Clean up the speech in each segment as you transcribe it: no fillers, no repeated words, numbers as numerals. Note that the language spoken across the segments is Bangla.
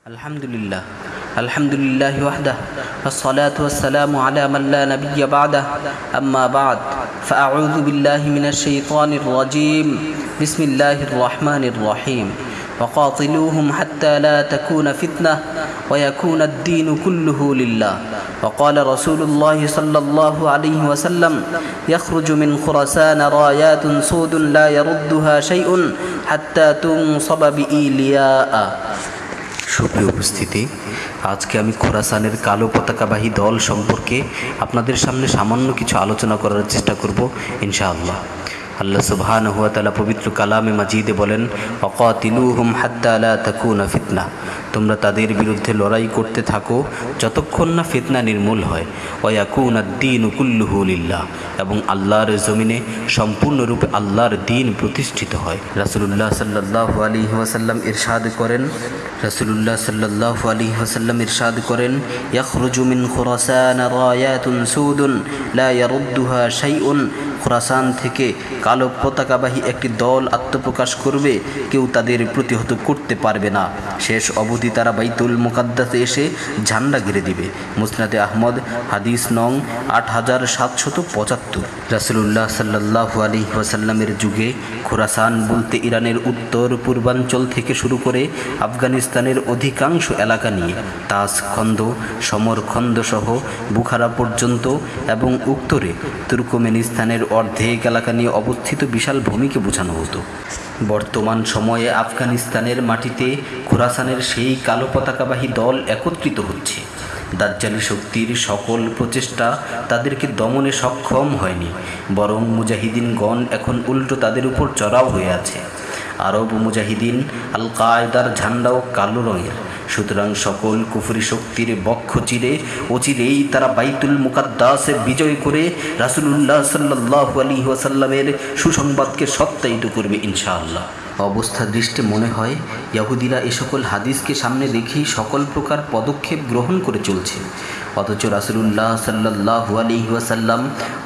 আলহামদুলিল্লাহ আলহামদুলিল্লাহি ওয়াহদাহু والصلاة والسلام على من لا نبي بعده أما بعد فأعوذ بالله من الشيطان الرجيم بسم الله الرحمن الرحيم وقاتلوهم حتى لا تكون فتنة ويكون الدين كله لله وقال رسول الله صلى الله عليه وسلم يخرج من خراسان رايات سود لا يردها شيء حتى تنصب بإيلياء। সুপ্রিয় উপস্থিতি, আজকে আমি খোরাসানের কালো পতাকাবাহী দল সম্পর্কে আপনাদের সামনে সামান্য কিছু আলোচনা করার চেষ্টা করব ইনশাআল্লাহ। আল্লাহ সুবহানাহু ওয়া তাআলা পবিত্র কালামে মাজিদে বলেন, ওয়াকাতিলুহুম হাত্তা লা তাকুনা ফিতনা, তোমরা তাদের বিরুদ্ধে লড়াই করতে থাকো যতক্ষণ না ফিতনা নির্মূল হয়। ওয়ায়াকুনাদ-দীনু কুল্লুহু লিল্লাহ, এবং আল্লাহর জমিনে সম্পূর্ণরূপে আল্লাহর দ্বীন প্রতিষ্ঠিত হয়। রাসূলুল্লাহ সাল্লাল্লাহু আলাইহি ওয়াসাল্লাম ইরশাদ করেন ইয়াখরুজু মিন খুরাসান রায়াতুন সুদুন লা ইয়ারুদ্দুহা শাইউন, খুরাসান থেকে কালো পতাকাবাহী একটি দল আত্মপ্রকাশ করবে, কেউ তাদের প্রতিহত করতে পারবে না। শেষ অবধি তারা বাইতুল মুকাদ্দাসে এসে ঝান্ডা গেড়ে দিবে। মুসনাদে আহমদ, হাদিস নং 8775। রাসূলুল্লাহ সাল্লাল্লাহু আলাইহি ওয়াসাল্লামের যুগে খুরাসান বলতে ইরানের উত্তর পূর্বাঞ্চল থেকে শুরু করে আফগানিস্তানের অধিকাংশ এলাকা নিয়ে তাজখন্দ, সমরখন্দ সহ বুখারা পর্যন্ত এবং উত্তরে তুর্কমেনিস্তানের অর্ধেক এলাকা নিয়ে অবস্থিত বিশাল ভূমিকে বোঝানো হতো। বর্তমান সময়ে আফগানিস্তানের মাটিতে খোরাসানের সেই কালো পতাকাবাহী দল একত্রিত হচ্ছে। দাজ্জালি শক্তির সকল প্রচেষ্টা তাদেরকে দমনে সক্ষম হয়নি, বরং মুজাহিদিনগণ এখন উল্টো তাদের উপর চড়াও হয়ে আছে। আরব মুজাহিদিন আল কায়দার ঝান্ডাও কালো রঙের, সুতরাং সকল কুফরি শক্তির বক্ষ চিরে অচিরেই তারা বাইতুল মুকাদ্দাসে বিজয় করে রাসূলুল্লাহ সাল্লাল্লাহু আলাইহি ওয়াসাল্লামের সুসংবাদকে সত্যায়িত করবে ইনশাআল্লাহ। অবস্থা দৃষ্টে মনে হয় ইহুদিরা এ সকল হাদিসকে সামনে রেখেই সকল প্রকার পদক্ষেপ গ্রহণ করে চলছে, অথচ রাসূলুল্লাহ সাল্লাল্লাহু আলাইহি ওয়াসাল্লাম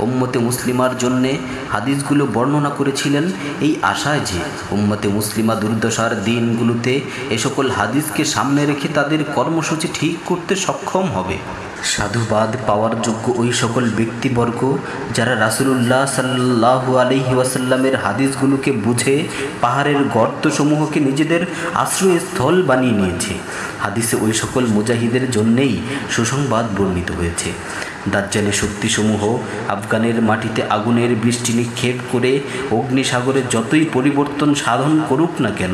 উম্মতে মুসলিমার জন্যে হাদিসগুলো বর্ণনা করেছিলেন এই আশায় যে উম্মতে মুসলিমা দুর্দশার দিনগুলোতে এ সকল হাদিসকে সামনে রেখে তাদের কর্মসূচি ঠিক করতে সক্ষম হবে। সাধুবাদ পাওয়ার যোগ্য ওই সকল ব্যক্তিবর্গ যারা রাসূলুল্লাহ সাল্লাল্লাহু আলাইহি ওয়াসাল্লামের হাদিসগুলোকে বুঝে পাহাড়ের গর্তসমূহকে নিজেদের আশ্রয়স্থল বানিয়ে নিয়েছে। হাদিসে ওই সকল মুজাহিদের জন্যেই সুসংবাদ বর্ণিত হয়েছে। দাজ্জালি শক্তিসমূহ আফগানের মাটিতে আগুনের বৃষ্টি নিক্ষেপ করে অগ্নিসাগরে যতই পরিবর্তন সাধন করুক না কেন,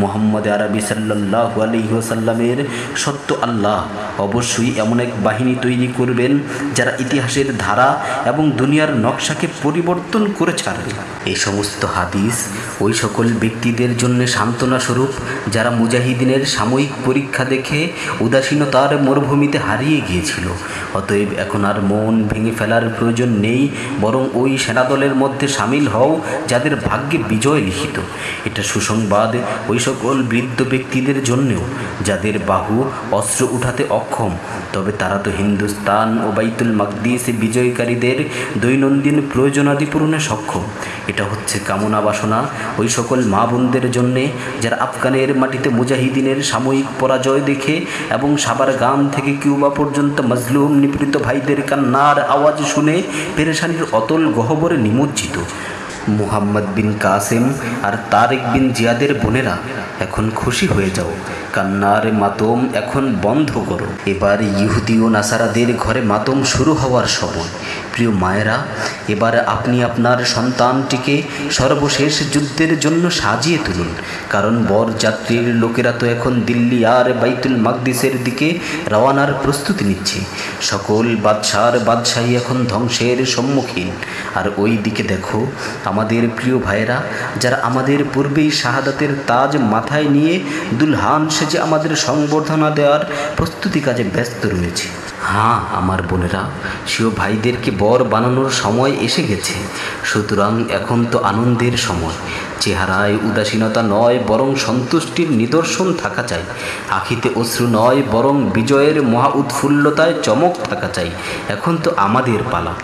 মুহাম্মদ আরবি সাল্লাল্লাহু আলাইহি ওয়াসাল্লামের সত্য আল্লাহ অবশ্যই এমন এক বাহিনী তৈরি করবেন যারা ইতিহাসের ধারা এবং দুনিয়ার নকশাকে পরিবর্তন করে ছাড়বে। এই সমস্ত হাদিস ওই সকল ব্যক্তিদের জন্য সান্ত্বনা স্বরূপ যারা মুজাহিদিনের সাময়িক পরীক্ষা দেখে উদাসীনতার মরুভূমিতে হারিয়ে গিয়েছিল। অতএব এখন আর মন ভেঙে ফেলার প্রয়োজন নেই, বরং ওই সেনাদলের মধ্যে সামিল হও যাদের ভাগ্যে বিজয় লিখিত। এটা সুসংবাদ ওই সকল বৃদ্ধ ব্যক্তিদের জন্যেও যাদের বাহু অস্ত্র উঠাতে অক্ষম, তবে তারা তো হিন্দুস্তান ও বাইতুল মাকদিসে বিজয়কারীদের দৈনন্দিন প্রয়োজনাদি পূরণে সক্ষম। এটা হচ্ছে কামনা বাসনা ওই সকল মা বোনদের জন্যে যারা আফগানের মাটিতে মুজাহিদিনের সাময়িক পরাজয় দেখে এবং সাবার গান থেকে কিউবা পর্যন্ত মজলুম নিপীড়িত ভাইদের কান্নার আওয়াজ শুনে পেরেশানির অতল গহ্বরে নিমজ্জিত। মুহাম্মদ বিন কাসেম আর তারেক বিন জিয়াদের বোনেরা, এখন খুশি হয়ে যাও, কান্নার মাতম এখন বন্ধ করো। এবার ইহুদি ও নাসারাদের ঘরে মাতম শুরু হওয়ার সময়। প্রিয় মায়েরা, এবার আপনি আপনার সন্তানটিকে সর্বশেষ যুদ্ধের জন্য সাজিয়ে তুলুন, কারণ বরযাত্রীর লোকেরা তো এখন দিল্লি আর বাইতুল মাকদিসের দিকে রওয়ানার প্রস্তুতি নিচ্ছে। সকল বাদশাহী এখন ধ্বংসের সম্মুখীন। আর ওই দিকে দেখো আমাদের প্রিয় ভাইয়েরা, যারা আমাদের পূর্বেই শাহাদাতের তাজ মাথায় নিয়ে দুলহান সেজে আমাদের সংবর্ধনা দেওয়ার প্রস্তুতি কাজে ব্যস্ত রয়েছে। হ্যাঁ আমার বোনেরা, সেও ভাইদেরকে বর বানানোর সময় এসে গেছে। সুতরাং এখন তো আনন্দের সময়। চেহারায় উদাসীনতা নয়, বরং সন্তুষ্টির নিদর্শন থাকা চাই। আখিতে অশ্রু নয়, বরং বিজয়ের মহা উৎফুল্লতায় চমক থাকা চাই। এখন তো আমাদের পালা।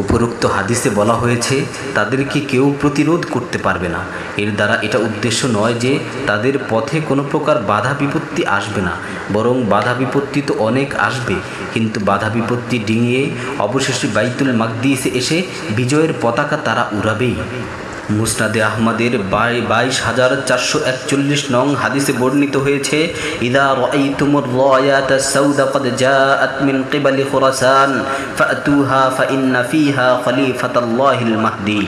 উপরোক্ত হাদিসে বলা হয়েছে তাদেরকে কেউ প্রতিরোধ করতে পারবে না। এর দ্বারা এটা উদ্দেশ্য নয় যে তাদের পথে কোনো প্রকার বাধা বিপত্তি আসবে না, বরং বাধা বিপত্তি তো অনেক আসবে, কিন্তু বাধা বিপত্তি ডিঙিয়ে অবশেষে বাইতুল মাকদিসে এসে বিজয়ের পতাকা তারা উড়াবেই। মুসনাদে আহমদের 22,441 নং হাদিসে বর্ণিত হয়েছে, ইদা রাআইতুমুর রায়াতা সাউদা ক্বাদ জাআত মিন কিবালি খুরাসান ফাতুহা ফাইন্না ফিহা খলিফাতুল্লাহিল মাহদি।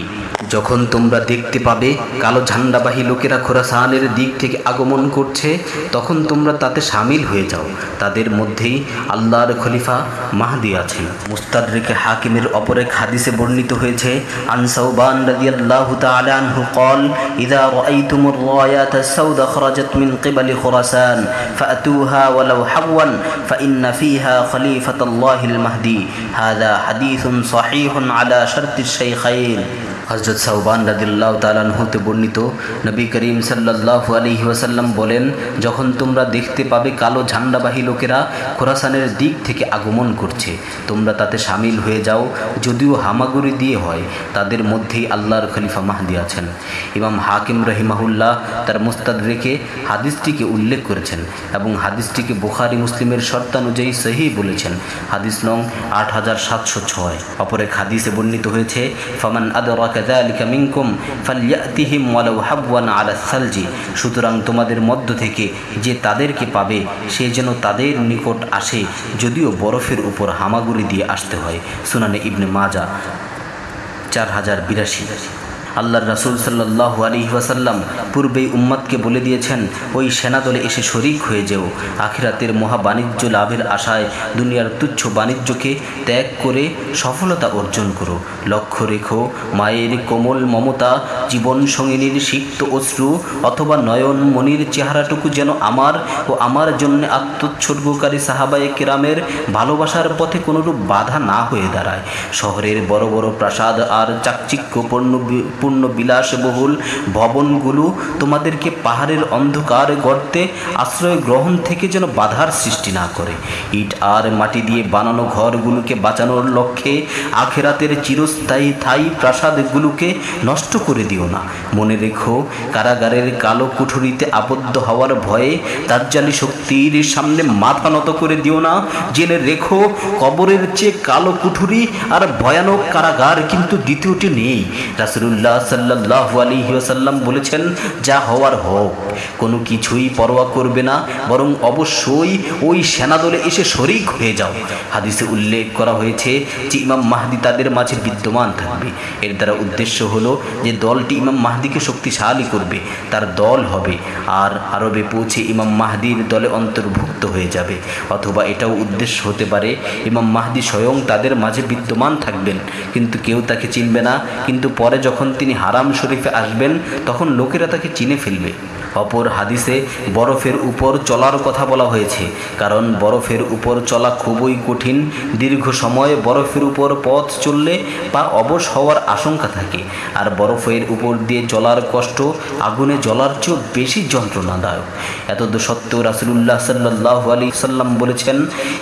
যখন তোমরা দেখতে পাবে কালো ঝান্ডাবাহী লোকেরা খোরাসানের দিক থেকে আগমন করছে, তখন তোমরা তাতে শামিল হয়ে যাও, তাদের মধ্যেই আল্লাহর খলিফা মাহদি আছেন। মুস্তাদরিকে হাকিমের অপর এক হাদিসে বর্ণিত হয়েছে, আন সাওবান রাদিয়াল্লাহু তাআলা আনহু قال إذا رأيتم الرايات السوداء خرجت من قبل خراسان فأتوها ولو حوا فإن فيها خليفة الله المهدي هذا حديث صحيح على شرط الشيخين। হযরত সাওবান রাদিয়াল্লাহু তাআলা হতে বর্ণিত, নবী করিম সাল্লাল্লাহু আলাইহি ওয়াসাল্লাম বলেন, যখন তোমরা দেখতে পাবে কালো ঝান্ডাবাহী লোকেরা খোরাসানের দিক থেকে আগমন করছে, তোমরা তাতে শামিল হয়ে যাও, যদিও হামাগুড়ি দিয়ে হয়, তাদের মধ্যেই আল্লাহর খলিফা মাহদি আছেন। ইমাম হাকিম রহিমাহুল্লাহ তার মুস্তাদরিকে হাদিসটিকে উল্লেখ করেছেন এবং হাদিসটিকে বুখারী মুসলিমের শর্তানুযায়ী সহিহ বলেছেন। হাদিস নং 8706। অপর এক হাদিসে বর্ণিত হয়েছে, ফামান আদরাকা যালিকা মিনকুম ফালইয়াতিহিম ওয়ালাউ হাবওয়ান আলা সালজি। সুতরাং তোমাদের মধ্য থেকে যে তাদেরকে পাবে সে যেন তাদের নিকট আসে, যদিও বরফের উপর হামাগুড়ি দিয়ে আসতে হয়। সুনানে ইবনে মাজাহ 4082। আল্লাহর রাসূল সাল্লাল্লাহু আলাইহি ওয়াসাল্লাম পূর্বেই উম্মতকে বলে দিয়েছেন, ওই সেনাদলে এসে শরিক হয়ে যেও, আখিরাতের মহা বাণিজ্য লাভের আশায় দুনিয়ার তুচ্ছ বাণিজ্যকে ত্যাগ করে সফলতা অর্জন করো। লক্ষ্য রেখো মায়ের কোমল মমতা, জীবন সঙ্গিনীর সিক্ত অশ্রু অথবা নয়ন মনির চেহারাটুকু যেন আমার ও আমার জন্য আত্মোৎসর্গকারী সাহাবায়ে কেরামের ভালোবাসার পথে কোনোরূপ বাধা না হয়ে দাঁড়ায়। শহরের বড় বড় প্রাসাদ আর চাকচিক্যপূর্ণ বিলাসবহুল ভবনগুলো তোমাদেরকে পাহাড়ের অন্ধকার গর্তে আশ্রয় গ্রহণ থেকে যেন বাধার সৃষ্টি না করে। ইট আর মাটি দিয়ে বানানো ঘরগুলোকে বাঁচানোর লক্ষ্যে আখিরাতের চিরস্থায়ী প্রাসাদগুলোকে নষ্ট করে দিও না। মনে রেখো, কারাগারের কালো কুঠুরিতে আবদ্ধ হওয়ার ভয়ে দাজ্জালি শক্তির সামনে মাথা নত করে দিও না। জেনে রেখো, কবরের চেয়ে কালো কুঠুরি আর ভয়ানক কারাগার কিন্তু দ্বিতীয়টি নেই। রাসূলুল্লাহ সাল্লাল্লাহু আলাইহি ওয়াসাল্লাম বলেছেন, যা হওয়ার হোক, কোনো কিছুই পরোয়া করবে না, বরং অবশ্যই ওই সেনাদলে এসে শরিক হয়ে যাও। হাদিসে উল্লেখ করা হয়েছে যে ইমাম মাহদি তাদের মাঝে বিদ্যমান থাকবে। এর দ্বারা উদ্দেশ্য হলো যে দলটি ইমাম মাহদিকে শক্তিশালী করবে, তার দল হবে আর আরবে পৌঁছে ইমাম মাহদির দলে অন্তর্ভুক্ত হয়ে যাবে। অথবা এটাও উদ্দেশ্য হতে পারে ইমাম মাহদি স্বয়ং তাদের মাঝে বিদ্যমান থাকবেন, কিন্তু কেউ তাকে চিনবে না, কিন্তু পরে যখন তিনি হারাম শরীফে আসবেন তখন লোকেরা তাকে চিনে ফেলবে। অপর হাদিসে বরফের উপর চলার কথা বলা হয়েছে, কারণ বরফের উপর চলা খুবই কঠিন। দীর্ঘ সময় বরফের উপর পথ চললে পা অবশ হওয়ার আশঙ্কা থাকে, আর বরফের উপর দিয়ে চলার কষ্ট আগুনে জ্বলার চেয়েও বেশি যন্ত্রণাদায়ক। এতদ সত্ত্বেও রাসূলুল্লাহ সাল্লাল্লাহু আলাইহি সাল্লাম বলেছেন,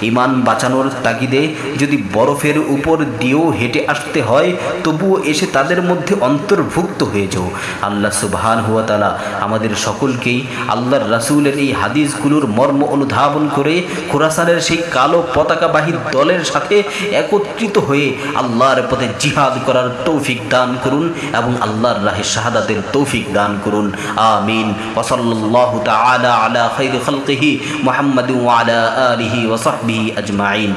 ঈমান বাঁচানোর তাগিদে যদি বরফের উপর দিয়েও হেঁটে আসতে হয়, তবুও এসে তাদের মধ্যে অন্তর্ভুক্ত হয়ে যাও। আল্লাহ সুবহানাহু ওয়া তাআলা আমাদের সকলকেই আল্লাহর রাসূলের এই হাদিসগুলোর মর্ম অনুধাবন করে খোরাসানের সেই কালো পতাকাবাহী দলের সাথে একত্রিত হয়ে আল্লাহর পথে জিহাদ করার তৌফিক দান করুন এবং আল্লাহর রাহে শাহাদাতের তৌফিক দান করুন। আমিন। ওয়া সাল্লাল্লাহু তাআলা আলা খায়রি খালকিহি মুহাম্মাদিন ওয়া আলা আলিহি ওয়া সাহবিহি আজমাইন।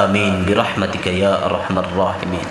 আমিন বিরহমাতিকা ইয়া আরহামার রাহিমিন।